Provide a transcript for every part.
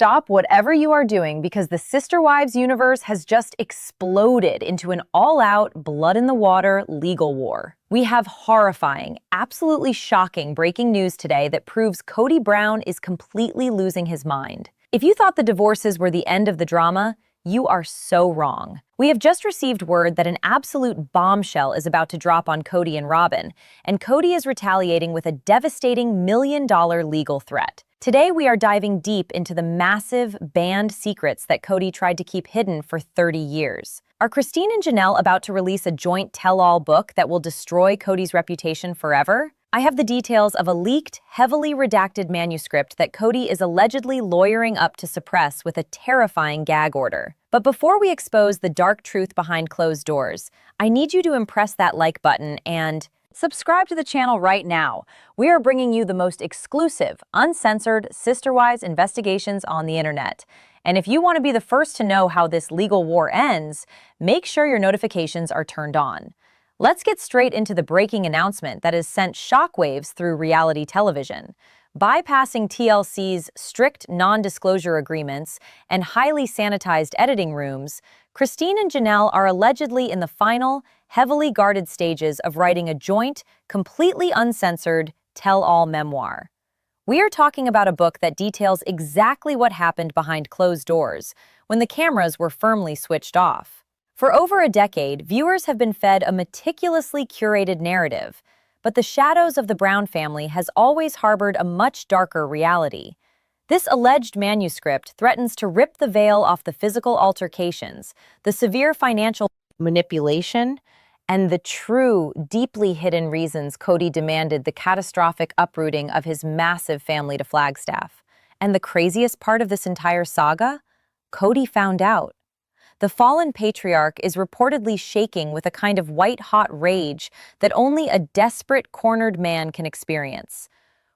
stop whatever you are doing because the Sister Wives universe has just exploded into an all-out, blood-in-the-water legal war. We have horrifying, absolutely shocking breaking news today that proves Kody Brown is completely losing his mind. If you thought the divorces were the end of the drama, you are so wrong. We have just received word that an absolute bombshell is about to drop on Kody and Robyn, and Kody is retaliating with a devastating $1 million legal threat. Today, we are diving deep into the massive, banned secrets that Kody tried to keep hidden for 30 years. Are Christine and Janelle about to release a joint tell-all book that will destroy Kody's reputation forever? I have the details of a leaked, heavily redacted manuscript that Kody is allegedly lawyering up to suppress with a terrifying gag order. But before we expose the dark truth behind closed doors, I need you to impress that like button and subscribe to the channel right now. We are bringing you the most exclusive, uncensored, sister-wise investigations on the internet. And if you want to be the first to know how this legal war ends, make sure your notifications are turned on. Let's get straight into the breaking announcement that has sent shockwaves through reality television. Bypassing TLC's strict non-disclosure agreements and highly sanitized editing rooms, Christine and Janelle are allegedly in the final, heavily guarded stages of writing a joint, completely uncensored, tell-all memoir. We are talking about a book that details exactly what happened behind closed doors when the cameras were firmly switched off. For over a decade, viewers have been fed a meticulously curated narrative, but the shadows of the Brown family has always harbored a much darker reality. This alleged manuscript threatens to rip the veil off the physical altercations, the severe financial manipulation, and the true, deeply hidden reasons Kody demanded the catastrophic uprooting of his massive family to Flagstaff. And the craziest part of this entire saga? Kody found out. The fallen patriarch is reportedly shaking with a kind of white-hot rage that only a desperate, cornered man can experience.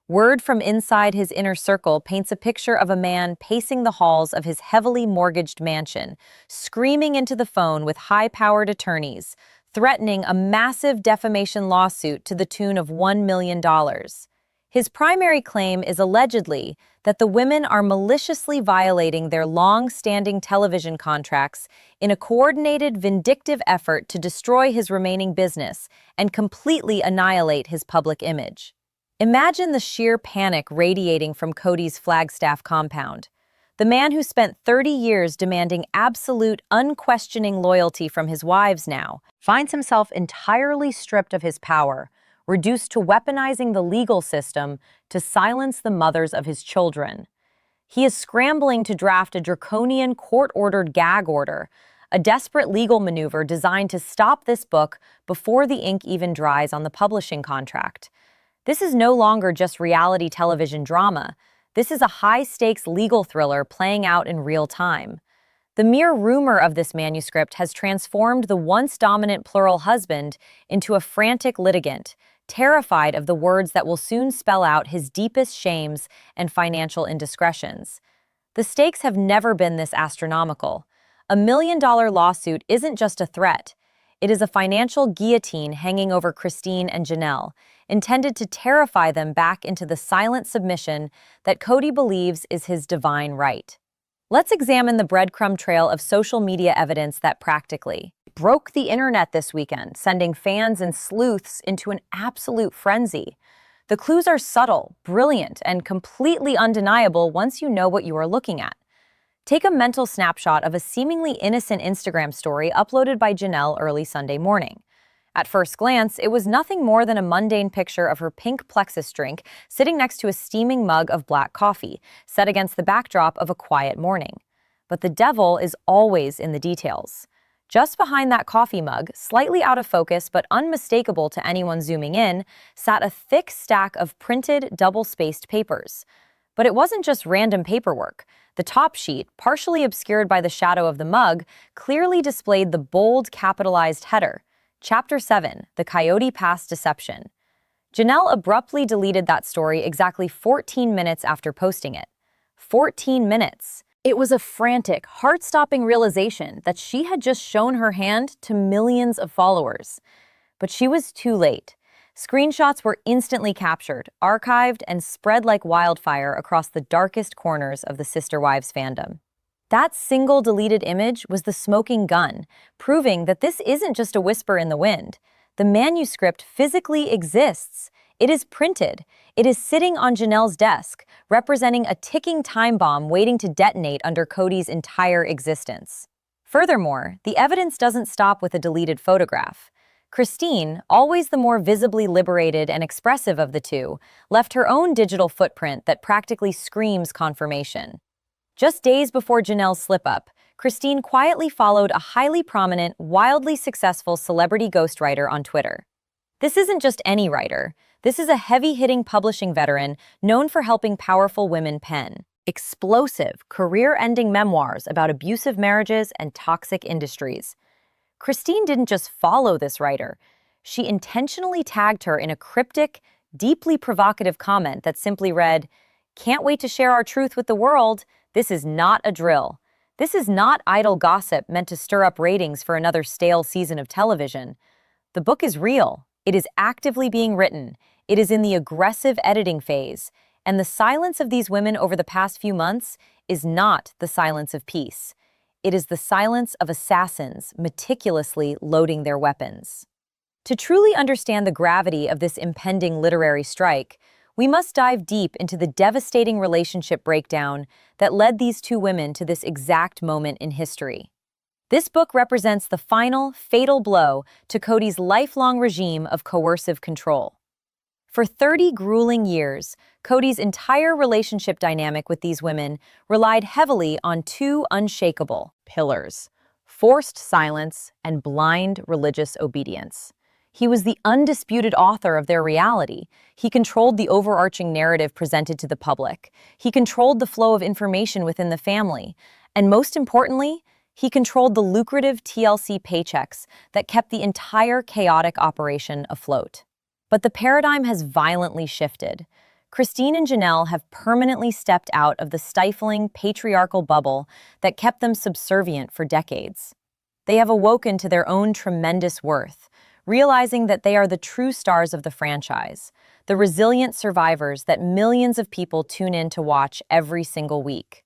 Word from inside his inner circle paints a picture of a man pacing the halls of his heavily mortgaged mansion, screaming into the phone with high-powered attorneys, threatening a massive defamation lawsuit to the tune of $1 million. His primary claim is allegedly that the women are maliciously violating their long-standing television contracts in a coordinated, vindictive effort to destroy his remaining business and completely annihilate his public image. Imagine the sheer panic radiating from Kody's Flagstaff compound. The man who spent 30 years demanding absolute, unquestioning loyalty from his wives now finds himself entirely stripped of his power, reduced to weaponizing the legal system to silence the mothers of his children. He is scrambling to draft a draconian court-ordered gag order, a desperate legal maneuver designed to stop this book before the ink even dries on the publishing contract. This is no longer just reality television drama. This is a high-stakes legal thriller playing out in real time. The mere rumor of this manuscript has transformed the once dominant plural husband into a frantic litigant, terrified of the words that will soon spell out his deepest shames and financial indiscretions. The stakes have never been this astronomical. A $1 million lawsuit isn't just a threat. It is a financial guillotine hanging over Christine and Janelle, intended to terrify them back into the silent submission that Kody believes is his divine right. Let's examine the breadcrumb trail of social media evidence that practically broke the internet this weekend, sending fans and sleuths into an absolute frenzy. The clues are subtle, brilliant, and completely undeniable once you know what you are looking at. Take a mental snapshot of a seemingly innocent Instagram story uploaded by Janelle early Sunday morning. At first glance, it was nothing more than a mundane picture of her pink Plexus drink sitting next to a steaming mug of black coffee, set against the backdrop of a quiet morning. But the devil is always in the details. Just behind that coffee mug, slightly out of focus but unmistakable to anyone zooming in, sat a thick stack of printed, double-spaced papers. But it wasn't just random paperwork. The top sheet, partially obscured by the shadow of the mug, clearly displayed the bold, capitalized header, Chapter 7, The Coyote Past Deception. Janelle abruptly deleted that story exactly 14 minutes after posting it. 14 minutes. It was a frantic, heart-stopping realization that she had just shown her hand to millions of followers. But she was too late. Screenshots were instantly captured, archived, and spread like wildfire across the darkest corners of the Sister Wives fandom. That single deleted image was the smoking gun, proving that this isn't just a whisper in the wind. The manuscript physically exists. It is printed. It is sitting on Janelle's desk, representing a ticking time bomb waiting to detonate under Kody's entire existence. Furthermore, the evidence doesn't stop with a deleted photograph. Christine, always the more visibly liberated and expressive of the two, left her own digital footprint that practically screams confirmation. Just days before Janelle's slip-up, Christine quietly followed a highly prominent, wildly successful celebrity ghostwriter on Twitter. This isn't just any writer. This is a heavy-hitting publishing veteran known for helping powerful women pen explosive, career-ending memoirs about abusive marriages and toxic industries. Christine didn't just follow this writer. She intentionally tagged her in a cryptic, deeply provocative comment that simply read, "Can't wait to share our truth with the world. This is not a drill. This is not idle gossip meant to stir up ratings for another stale season of television. The book is real. It is actively being written. It is in the aggressive editing phase. And the silence of these women over the past few months is not the silence of peace. It is the silence of assassins meticulously loading their weapons." To truly understand the gravity of this impending literary strike, we must dive deep into the devastating relationship breakdown that led these two women to this exact moment in history. This book represents the final, fatal blow to Kody's lifelong regime of coercive control. For 30 grueling years, Kody's entire relationship dynamic with these women relied heavily on two unshakable pillars: forced silence and blind religious obedience. He was the undisputed author of their reality. He controlled the overarching narrative presented to the public. He controlled the flow of information within the family. And most importantly, he controlled the lucrative TLC paychecks that kept the entire chaotic operation afloat. But the paradigm has violently shifted. Christine and Janelle have permanently stepped out of the stifling, patriarchal bubble that kept them subservient for decades. They have awoken to their own tremendous worth, realizing that they are the true stars of the franchise, the resilient survivors that millions of people tune in to watch every single week.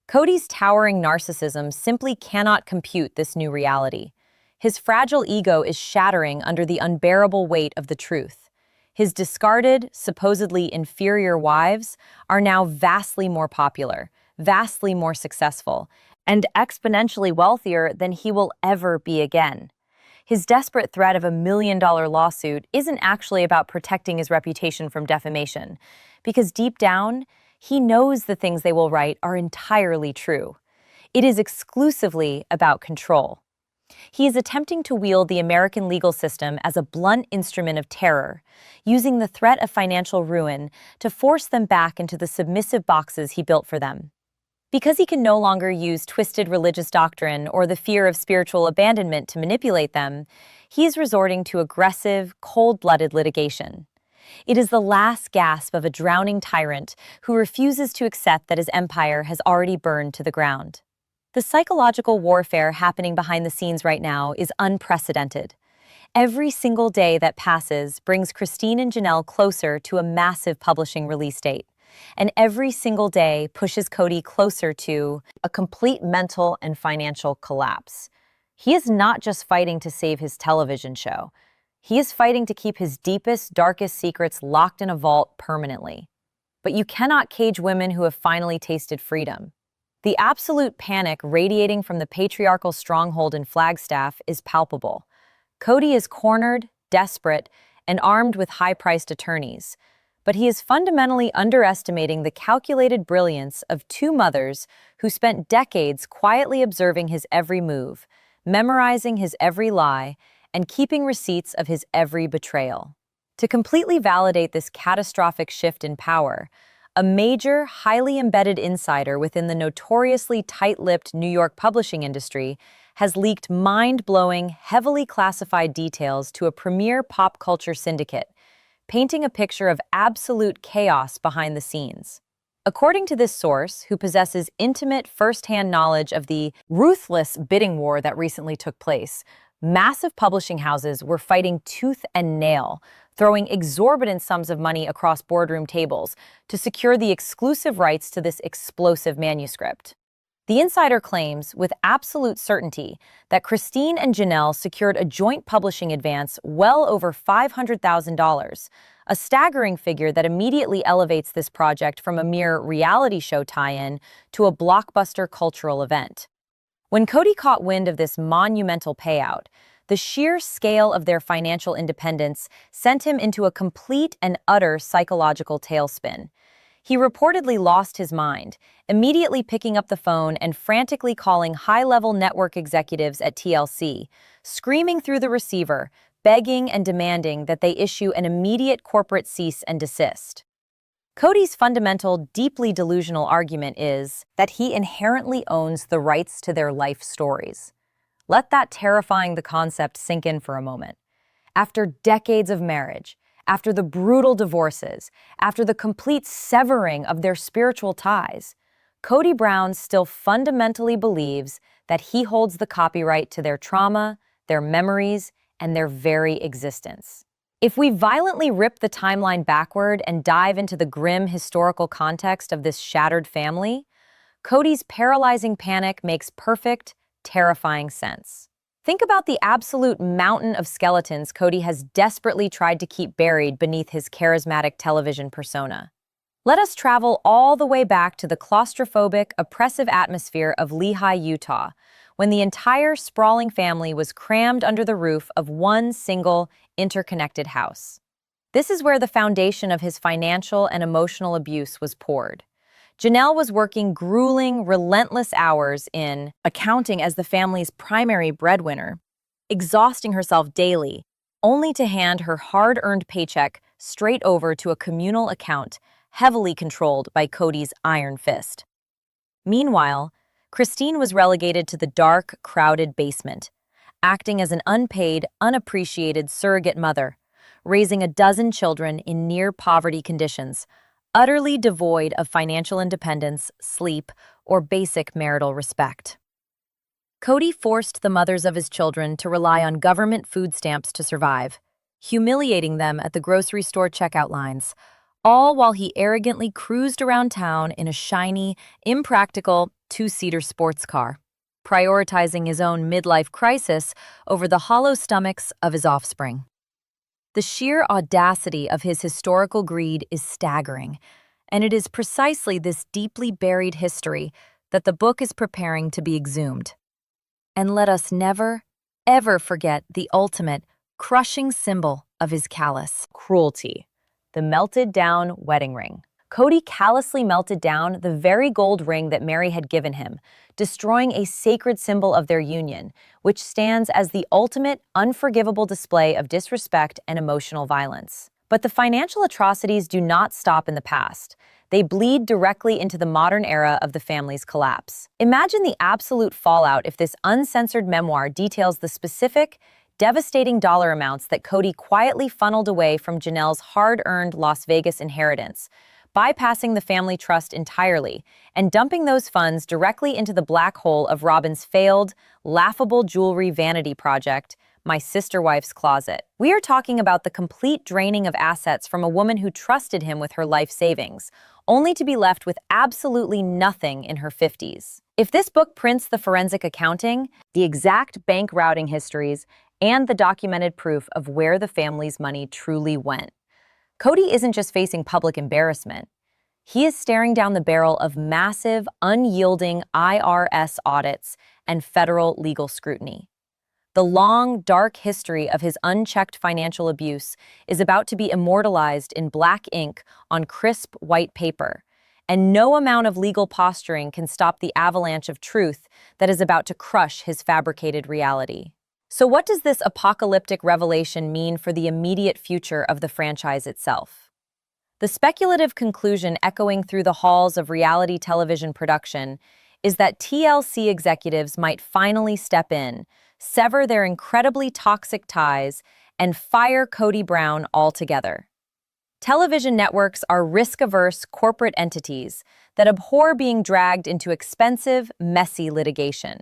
Kody's towering narcissism simply cannot compute this new reality. His fragile ego is shattering under the unbearable weight of the truth. His discarded, supposedly inferior wives are now vastly more popular, vastly more successful, and exponentially wealthier than he will ever be again. His desperate threat of $1 million lawsuit isn't actually about protecting his reputation from defamation, because deep down, he knows the things they will write are entirely true. It is exclusively about control. He is attempting to wield the American legal system as a blunt instrument of terror, using the threat of financial ruin to force them back into the submissive boxes he built for them. Because he can no longer use twisted religious doctrine or the fear of spiritual abandonment to manipulate them, he is resorting to aggressive, cold-blooded litigation. It is the last gasp of a drowning tyrant who refuses to accept that his empire has already burned to the ground. The psychological warfare happening behind the scenes right now is unprecedented. Every single day that passes brings Christine and Janelle closer to a massive publishing release date. And every single day pushes Kody closer to a complete mental and financial collapse. He is not just fighting to save his television show. He is fighting to keep his deepest, darkest secrets locked in a vault permanently. But you cannot cage women who have finally tasted freedom. The absolute panic radiating from the patriarchal stronghold in Flagstaff is palpable. Kody is cornered, desperate, and armed with high-priced attorneys. But he is fundamentally underestimating the calculated brilliance of two mothers who spent decades quietly observing his every move, memorizing his every lie, and keeping receipts of his every betrayal. To completely validate this catastrophic shift in power, a major, highly embedded insider within the notoriously tight-lipped New York publishing industry has leaked mind-blowing, heavily classified details to a premier pop culture syndicate, painting a picture of absolute chaos behind the scenes. According to this source, who possesses intimate first-hand knowledge of the ruthless bidding war that recently took place, massive publishing houses were fighting tooth and nail, throwing exorbitant sums of money across boardroom tables to secure the exclusive rights to this explosive manuscript. The insider claims, with absolute certainty, that Christine and Janelle secured a joint publishing advance well over $500,000, a staggering figure that immediately elevates this project from a mere reality show tie-in to a blockbuster cultural event. When Kody caught wind of this monumental payout, the sheer scale of their financial independence sent him into a complete and utter psychological tailspin. He reportedly lost his mind, immediately picking up the phone and frantically calling high-level network executives at TLC, screaming through the receiver, begging and demanding that they issue an immediate corporate cease and desist. Kody's fundamental, deeply delusional argument is that he inherently owns the rights to their life stories. Let that terrifying the concept sink in for a moment. After decades of marriage, after the brutal divorces, after the complete severing of their spiritual ties, Kody Brown still fundamentally believes that he holds the copyright to their trauma, their memories, and their very existence. If we violently rip the timeline backward and dive into the grim historical context of this shattered family, Kody's paralyzing panic makes perfect, terrifying sense. Think about the absolute mountain of skeletons Kody has desperately tried to keep buried beneath his charismatic television persona. Let us travel all the way back to the claustrophobic, oppressive atmosphere of Lehi, Utah, when the entire sprawling family was crammed under the roof of one single, interconnected house. This is where the foundation of his financial and emotional abuse was poured. Janelle was working grueling, relentless hours in accounting as the family's primary breadwinner, exhausting herself daily, only to hand her hard-earned paycheck straight over to a communal account heavily controlled by Kody's iron fist. Meanwhile, Christine was relegated to the dark, crowded basement, acting as an unpaid, unappreciated surrogate mother, raising a dozen children in near-poverty conditions, utterly devoid of financial independence, sleep, or basic marital respect. Kody forced the mothers of his children to rely on government food stamps to survive, humiliating them at the grocery store checkout lines, all while he arrogantly cruised around town in a shiny, impractical two-seater sports car, prioritizing his own midlife crisis over the hollow stomachs of his offspring. The sheer audacity of his historical greed is staggering, and it is precisely this deeply buried history that the book is preparing to be exhumed. And let us never, ever forget the ultimate, crushing symbol of his callous cruelty, the melted-down wedding ring. Kody callously melted down the very gold ring that Meri had given him, destroying a sacred symbol of their union, which stands as the ultimate, unforgivable display of disrespect and emotional violence. But the financial atrocities do not stop in the past. They bleed directly into the modern era of the family's collapse. Imagine the absolute fallout if this uncensored memoir details the specific, devastating dollar amounts that Kody quietly funneled away from Janelle's hard-earned Las Vegas inheritance, bypassing the family trust entirely and dumping those funds directly into the black hole of Robyn's failed, laughable jewelry vanity project, My Sister Wife's Closet. We are talking about the complete draining of assets from a woman who trusted him with her life savings, only to be left with absolutely nothing in her 50s. If this book prints the forensic accounting, the exact bank routing histories, and the documented proof of where the family's money truly went, Kody isn't just facing public embarrassment. He is staring down the barrel of massive, unyielding IRS audits and federal legal scrutiny. The long, dark history of his unchecked financial abuse is about to be immortalized in black ink on crisp white paper, and no amount of legal posturing can stop the avalanche of truth that is about to crush his fabricated reality. So what does this apocalyptic revelation mean for the immediate future of the franchise itself? The speculative conclusion echoing through the halls of reality television production is that TLC executives might finally step in, sever their incredibly toxic ties, and fire Kody Brown altogether. Television networks are risk-averse corporate entities that abhor being dragged into expensive, messy litigation.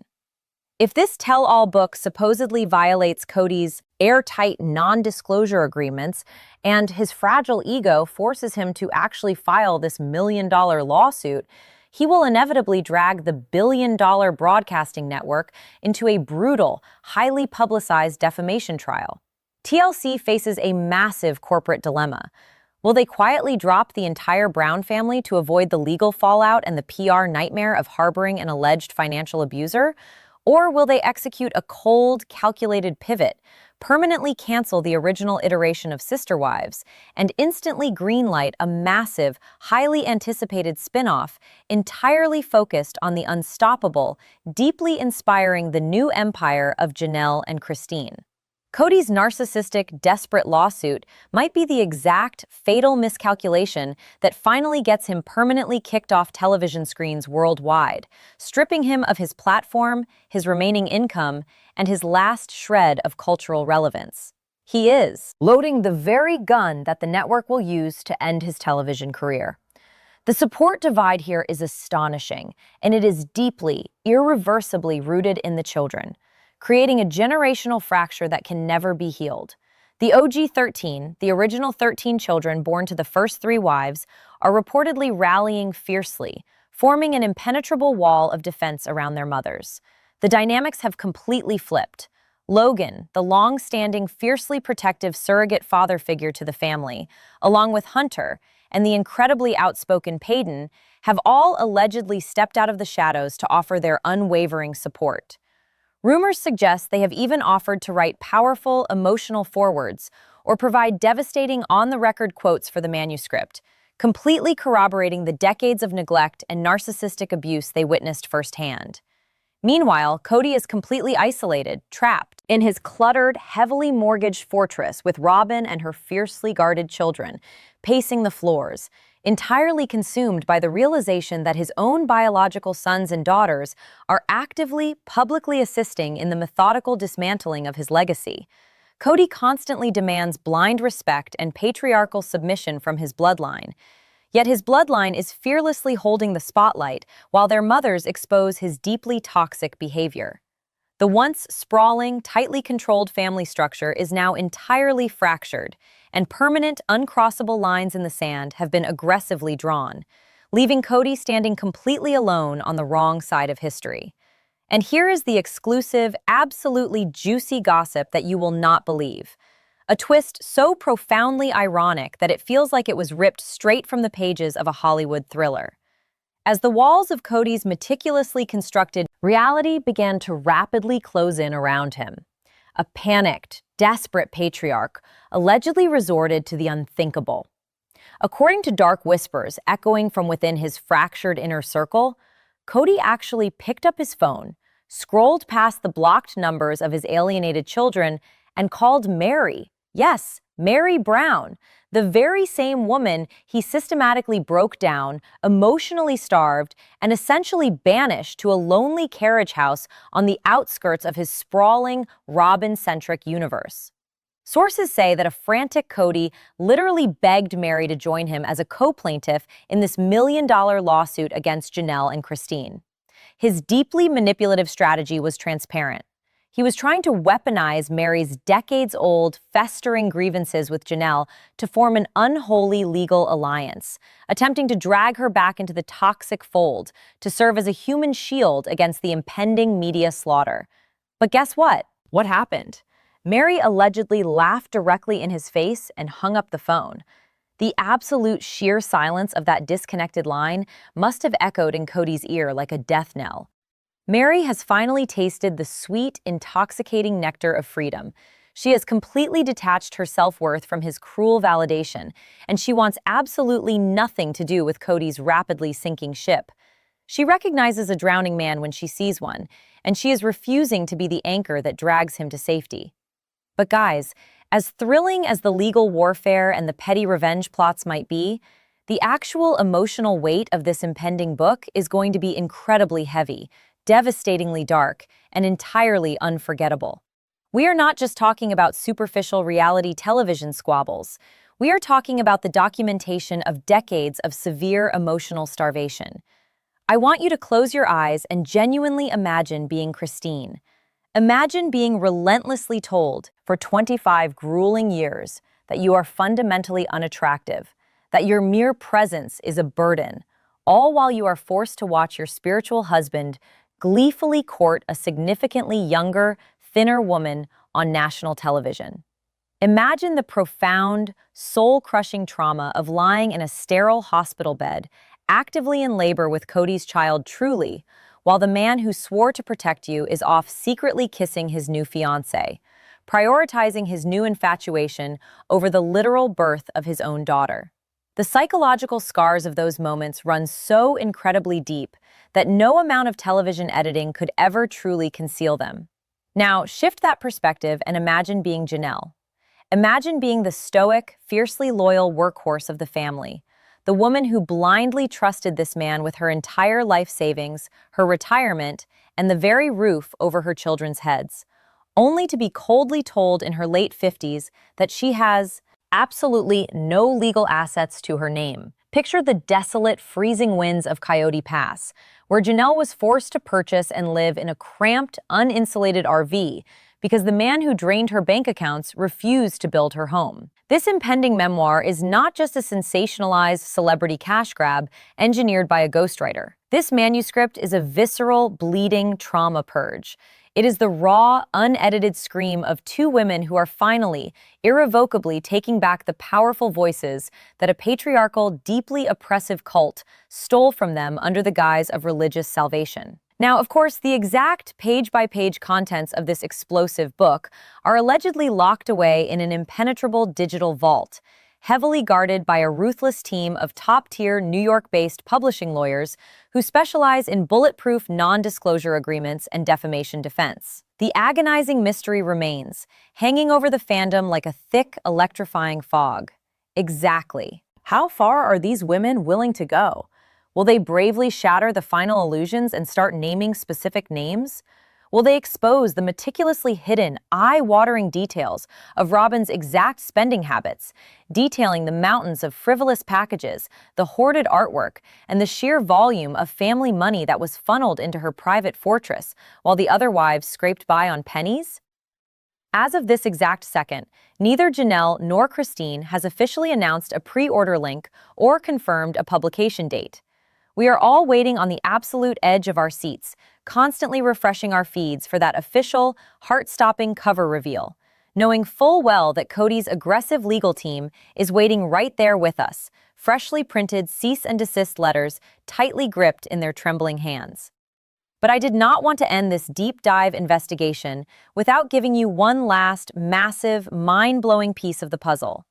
If this tell-all book supposedly violates Kody's airtight non-disclosure agreements and his fragile ego forces him to actually file this million-dollar lawsuit, he will inevitably drag the billion-dollar broadcasting network into a brutal, highly publicized defamation trial. TLC faces a massive corporate dilemma. Will they quietly drop the entire Brown family to avoid the legal fallout and the PR nightmare of harboring an alleged financial abuser? Or will they execute a cold, calculated pivot, permanently cancel the original iteration of Sister Wives, and instantly greenlight a massive, highly anticipated spin-off entirely focused on the unstoppable, deeply inspiring the new empire of Janelle and Christine? Kody's narcissistic, desperate lawsuit might be the exact, fatal miscalculation that finally gets him permanently kicked off television screens worldwide, stripping him of his platform, his remaining income, and his last shred of cultural relevance. He is loading the very gun that the network will use to end his television career. The support divide here is astonishing, and it is deeply, irreversibly rooted in the children, creating a generational fracture that can never be healed. The OG 13, the original 13 children born to the first 3 wives, are reportedly rallying fiercely, forming an impenetrable wall of defense around their mothers. The dynamics have completely flipped. Logan, the long-standing, fiercely protective surrogate father figure to the family, along with Hunter and the incredibly outspoken Peyton, have all allegedly stepped out of the shadows to offer their unwavering support. Rumors suggest they have even offered to write powerful, emotional forewords or provide devastating on-the-record quotes for the manuscript, completely corroborating the decades of neglect and narcissistic abuse they witnessed firsthand. Meanwhile, Kody is completely isolated, trapped in his cluttered, heavily mortgaged fortress with Robyn and her fiercely guarded children, pacing the floors, entirely consumed by the realization that his own biological sons and daughters are actively, publicly assisting in the methodical dismantling of his legacy. Kody constantly demands blind respect and patriarchal submission from his bloodline. Yet his bloodline is fearlessly holding the spotlight while their mothers expose his deeply toxic behavior. The once sprawling, tightly controlled family structure is now entirely fractured, and permanent, uncrossable lines in the sand have been aggressively drawn, leaving Kody standing completely alone on the wrong side of history. And here is the exclusive, absolutely juicy gossip that you will not believe. A twist so profoundly ironic that it feels like it was ripped straight from the pages of a Hollywood thriller. As the walls of Kody's meticulously constructed reality began to rapidly close in around him, a panicked, desperate patriarch allegedly resorted to the unthinkable. According to dark whispers echoing from within his fractured inner circle, Kody actually picked up his phone, scrolled past the blocked numbers of his alienated children, and called Meri. Yes, Meri Brown, the very same woman he systematically broke down, emotionally starved, and essentially banished to a lonely carriage house on the outskirts of his sprawling, Robyn-centric universe. Sources say that a frantic Kody literally begged Meri to join him as a co-plaintiff in this million-dollar lawsuit against Janelle and Christine. His deeply manipulative strategy was transparent. He was trying to weaponize Meri's decades-old, festering grievances with Janelle to form an unholy legal alliance, attempting to drag her back into the toxic fold to serve as a human shield against the impending media slaughter. But guess what? What happened? Meri allegedly laughed directly in his face and hung up the phone. The absolute sheer silence of that disconnected line must have echoed in Kody's ear like a death knell. Meri has finally tasted the sweet, intoxicating nectar of freedom. She has completely detached her self-worth from his cruel validation, and she wants absolutely nothing to do with Kody's rapidly sinking ship. She recognizes a drowning man when she sees one, and she is refusing to be the anchor that drags him to safety. But guys, as thrilling as the legal warfare and the petty revenge plots might be, the actual emotional weight of this impending book is going to be incredibly heavy, devastatingly dark, and entirely unforgettable. We are not just talking about superficial reality television squabbles. We are talking about the documentation of decades of severe emotional starvation. I want you to close your eyes and genuinely imagine being Christine. Imagine being relentlessly told for 25 grueling years that you are fundamentally unattractive, that your mere presence is a burden, all while you are forced to watch your spiritual husband gleefully court a significantly younger, thinner woman on national television. Imagine the profound, soul-crushing trauma of lying in a sterile hospital bed, actively in labor with Kody's child Truly, while the man who swore to protect you is off secretly kissing his new fiancée, prioritizing his new infatuation over the literal birth of his own daughter. The psychological scars of those moments run so incredibly deep that no amount of television editing could ever truly conceal them. Now, shift that perspective and imagine being Janelle. Imagine being the stoic, fiercely loyal workhorse of the family, the woman who blindly trusted this man with her entire life savings, her retirement, and the very roof over her children's heads, only to be coldly told in her late 50s that she has absolutely no legal assets to her name. Picture the desolate, freezing winds of Coyote Pass, where Janelle was forced to purchase and live in a cramped, uninsulated RV because the man who drained her bank accounts refused to build her home. This impending memoir is not just a sensationalized celebrity cash grab engineered by a ghostwriter. This manuscript is a visceral, bleeding trauma purge. It is the raw, unedited scream of two women who are finally, irrevocably taking back the powerful voices that a patriarchal, deeply oppressive cult stole from them under the guise of religious salvation. Now, of course, the exact page-by-page contents of this explosive book are allegedly locked away in an impenetrable digital vault, heavily guarded by a ruthless team of top-tier New York-based publishing lawyers who specialize in bulletproof non-disclosure agreements and defamation defense. The agonizing mystery remains, hanging over the fandom like a thick, electrifying fog. Exactly. How far are these women willing to go? Will they bravely shatter the final illusions and start naming specific names? Will they expose the meticulously hidden, eye-watering details of Robyn's exact spending habits, detailing the mountains of frivolous packages, the hoarded artwork, and the sheer volume of family money that was funneled into her private fortress, while the other wives scraped by on pennies? As of this exact second, neither Janelle nor Christine has officially announced a pre-order link or confirmed a publication date. We are all waiting on the absolute edge of our seats, constantly refreshing our feeds for that official, heart-stopping cover reveal, knowing full well that Kody's aggressive legal team is waiting right there with us, freshly printed cease and desist letters tightly gripped in their trembling hands. But I did not want to end this deep dive investigation without giving you one last, massive, mind-blowing piece of the puzzle.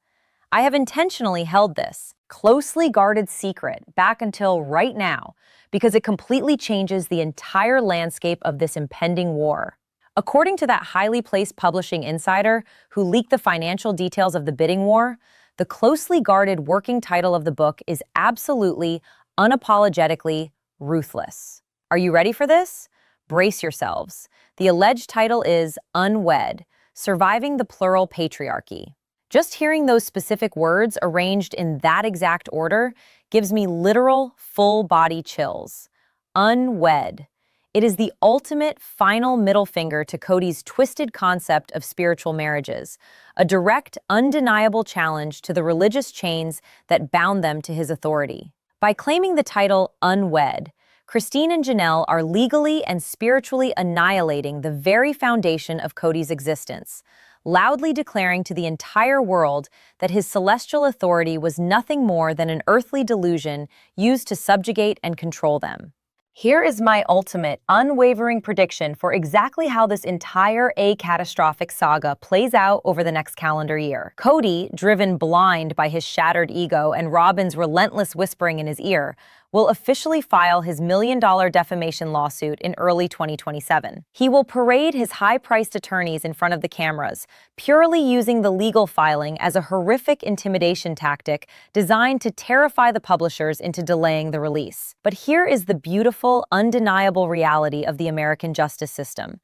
I have intentionally held this closely guarded secret back until right now because it completely changes the entire landscape of this impending war. According to that highly placed publishing insider who leaked the financial details of the bidding war, the closely guarded working title of the book is absolutely, unapologetically ruthless. Are you ready for this? Brace yourselves. The alleged title is Un-Wed, Surviving the Plural Patriarchy. Just hearing those specific words arranged in that exact order gives me literal, full-body chills. Un-Wed. It is the ultimate final middle finger to Kody's twisted concept of spiritual marriages, a direct, undeniable challenge to the religious chains that bound them to his authority. By claiming the title Un-Wed, Christine and Janelle are legally and spiritually annihilating the very foundation of Kody's existence, loudly declaring to the entire world that his celestial authority was nothing more than an earthly delusion used to subjugate and control them. Here is my ultimate, unwavering prediction for exactly how this entire catastrophic saga plays out over the next calendar year. Kody, driven blind by his shattered ego and Robyn's relentless whispering in his ear, will officially file his million-dollar defamation lawsuit in early 2027. He will parade his high-priced attorneys in front of the cameras, purely using the legal filing as a horrific intimidation tactic designed to terrify the publishers into delaying the release. But here is the beautiful, undeniable reality of the American justice system.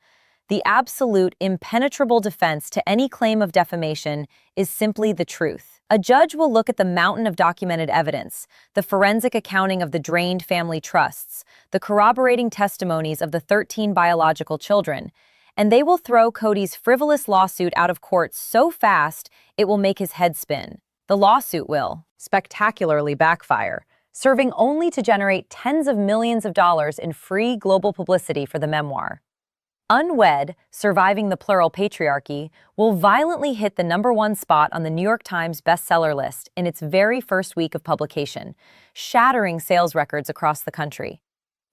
The absolute, impenetrable defense to any claim of defamation is simply the truth. A judge will look at the mountain of documented evidence, the forensic accounting of the drained family trusts, the corroborating testimonies of the 13 biological children, and they will throw Kody's frivolous lawsuit out of court so fast it will make his head spin. The lawsuit will spectacularly backfire, serving only to generate tens of millions of dollars in free global publicity for the memoir. Un-Wed, Surviving the Plural Patriarchy, will violently hit the #1 spot on the New York Times bestseller list in its very first week of publication, shattering sales records across the country.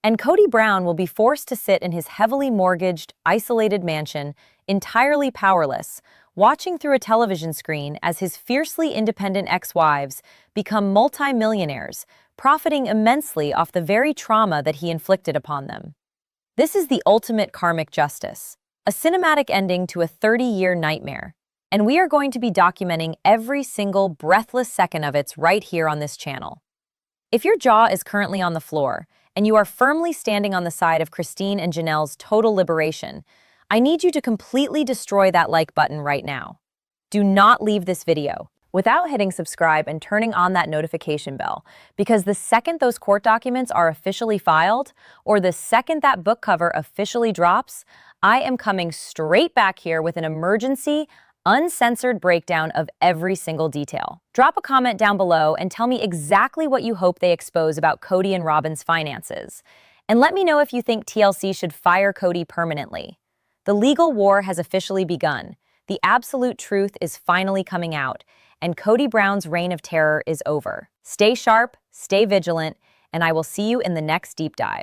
And Kody Brown will be forced to sit in his heavily mortgaged, isolated mansion, entirely powerless, watching through a television screen as his fiercely independent ex-wives become multi-millionaires, profiting immensely off the very trauma that he inflicted upon them. This is the ultimate karmic justice, a cinematic ending to a 30-year nightmare, and we are going to be documenting every single breathless second of it right here on this channel. If your jaw is currently on the floor, and you are firmly standing on the side of Christine and Janelle's total liberation, I need you to completely destroy that like button right now. Do not leave this video without hitting subscribe and turning on that notification bell, because the second those court documents are officially filed, or the second that book cover officially drops, I am coming straight back here with an emergency, uncensored breakdown of every single detail. Drop a comment down below and tell me exactly what you hope they expose about Kody and Robyn's finances. And let me know if you think TLC should fire Kody permanently. The legal war has officially begun. The absolute truth is finally coming out, and Kody Brown's reign of terror is over. Stay sharp, stay vigilant, and I will see you in the next deep dive.